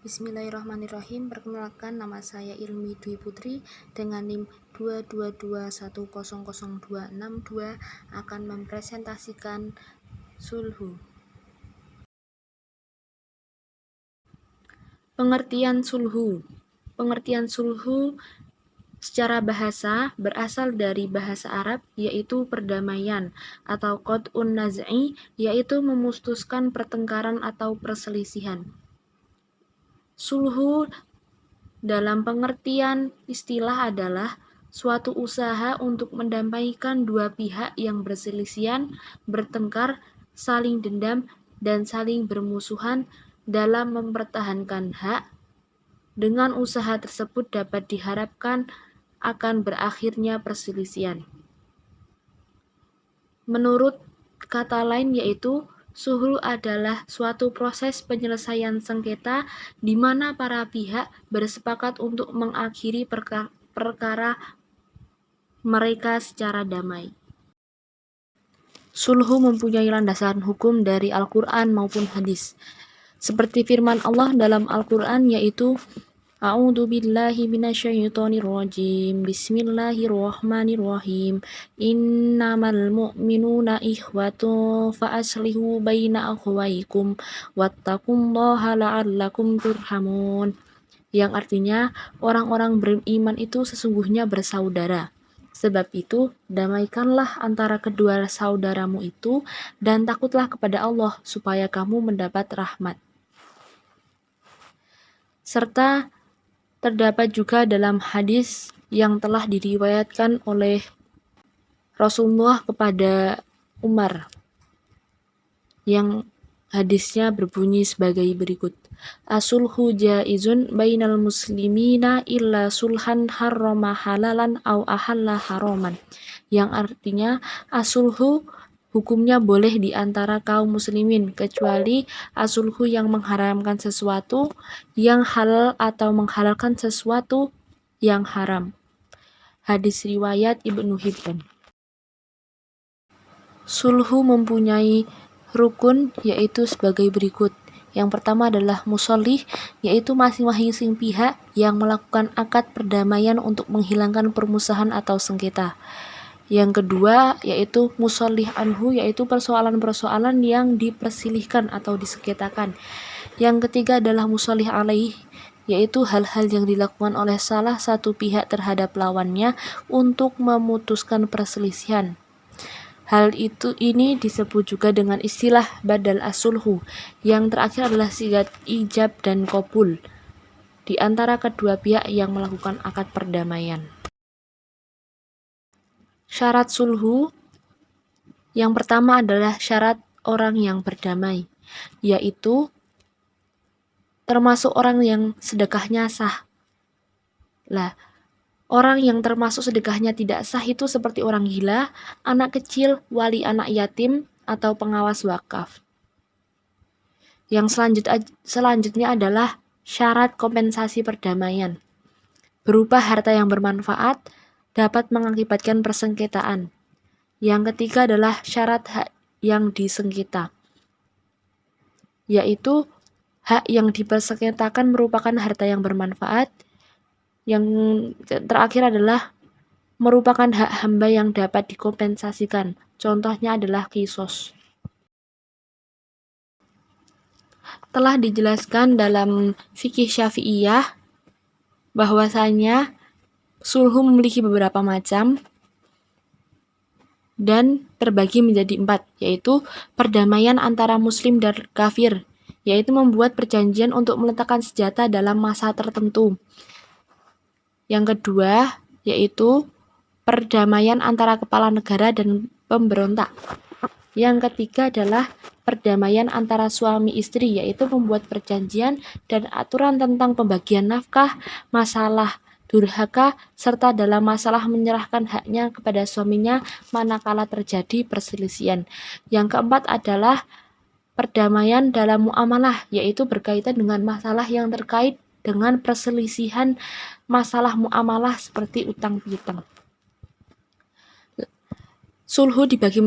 Bismillahirrahmanirrahim. Perkenalkan, nama saya Ilmi Dwi Putri dengan NIM 222100262 akan mempresentasikan sulhu. Pengertian sulhu. Pengertian sulhu secara bahasa berasal dari bahasa Arab, yaitu perdamaian atau qad'un naz'i, yaitu memutuskan pertengkaran atau perselisihan. Sulhu dalam pengertian istilah adalah suatu usaha untuk mendamaikan dua pihak yang berselisihan, bertengkar, saling dendam, dan saling bermusuhan dalam mempertahankan hak. Dengan usaha tersebut dapat diharapkan akan berakhirnya perselisihan. Menurut kata lain yaitu sulhu adalah suatu proses penyelesaian sengketa di mana para pihak bersepakat untuk mengakhiri perkara mereka secara damai. Sulhu mempunyai landasan hukum dari Al-Quran maupun hadis. Seperti firman Allah dalam Al-Quran yaitu A'udzu billahi minasyaitonir rajim. Bismillahirrahmanirrahim. Innamal mu'minuna ikhwatun fa aslihu baina akhwaykum wattaqullaha la'allakum turhamun. Yang artinya, orang-orang beriman itu sesungguhnya bersaudara. Sebab itu, damaikanlah antara kedua saudaramu itu dan takutlah kepada Allah supaya kamu mendapat rahmat. Serta terdapat juga dalam hadis yang telah diriwayatkan oleh Rasulullah kepada Umar, yang hadisnya berbunyi sebagai berikut. Asulhu jaizun bainal muslimina illa sulhan harrama halalan au ahalla haraman. Yang artinya asulhu hukumnya boleh di antara kaum muslimin kecuali asulhu yang mengharamkan sesuatu yang halal atau menghalalkan sesuatu yang haram. Hadis riwayat Ibnu Hibban. Sulhu mempunyai rukun yaitu sebagai berikut. Yang pertama adalah musholih, yaitu masing-masing pihak yang melakukan akad perdamaian untuk menghilangkan permusuhan atau sengketa. Yang kedua yaitu musholih anhu, yaitu persoalan-persoalan yang diperselisihkan atau disengketakan. Yang ketiga adalah musholih alaih, yaitu hal-hal yang dilakukan oleh salah satu pihak terhadap lawannya untuk memutuskan perselisihan. Hal ini disebut juga dengan istilah badal as-sulhu. Yang terakhir adalah sigat ijab dan qabul di antara kedua pihak yang melakukan akad perdamaian. Syarat sulhu yang pertama adalah syarat orang yang berdamai, yaitu termasuk orang yang sedekahnya sah. Orang yang termasuk sedekahnya tidak sah itu seperti orang gila, anak kecil, wali anak yatim, atau pengawas wakaf. Yang selanjutnya adalah syarat kompensasi perdamaian. Berupa harta yang bermanfaat dapat mengakibatkan persengketaan. Yang ketiga adalah syarat hak yang disengketa, yaitu hak yang dipersengketakan merupakan harta yang bermanfaat. Yang terakhir adalah merupakan hak hamba yang dapat dikompensasikan. Contohnya adalah qisas. Telah dijelaskan dalam fikih Syafi'iyah bahwasanya sulhu memiliki beberapa macam dan terbagi menjadi 4, yaitu perdamaian antara muslim dan kafir, yaitu membuat perjanjian untuk meletakkan senjata dalam masa tertentu. Yang kedua yaitu perdamaian antara kepala negara dan pemberontak. Yang ketiga adalah perdamaian antara suami istri, yaitu membuat perjanjian dan aturan tentang pembagian nafkah, masalah durhaka, serta dalam masalah menyerahkan haknya kepada suaminya manakala terjadi perselisihan. Yang keempat adalah perdamaian dalam muamalah, yaitu berkaitan dengan masalah yang terkait dengan perselisihan masalah muamalah seperti utang piutang. Sulhu dibagi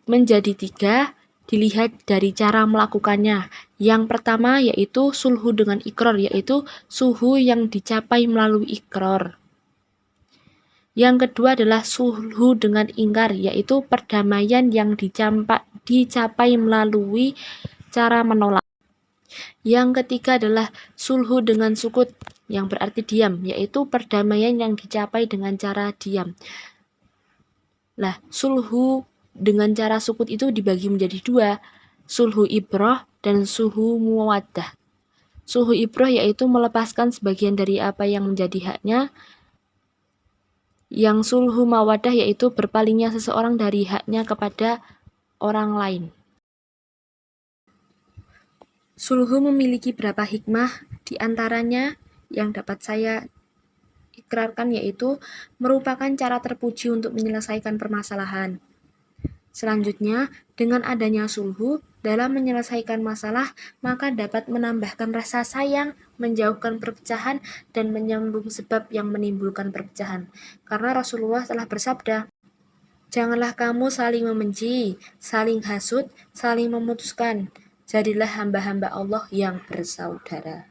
menjadi 3, dilihat dari cara melakukannya. Yang pertama yaitu sulhu dengan iqrar, yaitu sulhu yang dicapai melalui iqrar. Yang kedua adalah sulhu dengan ingkar, yaitu perdamaian yang dicapai melalui cara menolak. Yang ketiga adalah sulhu dengan sukut, yang berarti diam, yaitu perdamaian yang dicapai dengan cara diam. Nah, sulhu dengan cara sukut itu dibagi menjadi dua, sulhu ibrah dan sulhu muwaddah. Sulhu ibrah yaitu melepaskan sebagian dari apa yang menjadi haknya. Yang sulhu mawaddah yaitu berpalingnya seseorang dari haknya kepada orang lain. Sulhu memiliki berapa hikmah, di antaranya yang dapat saya ikrarkan yaitu merupakan cara terpuji untuk menyelesaikan permasalahan. Selanjutnya, dengan adanya sulhu dalam menyelesaikan masalah, maka dapat menambahkan rasa sayang, menjauhkan perpecahan, dan menyambung sebab yang menimbulkan perpecahan. Karena Rasulullah telah bersabda, "Janganlah kamu saling membenci, saling hasut, saling memutuskan. Jadilah hamba-hamba Allah yang bersaudara."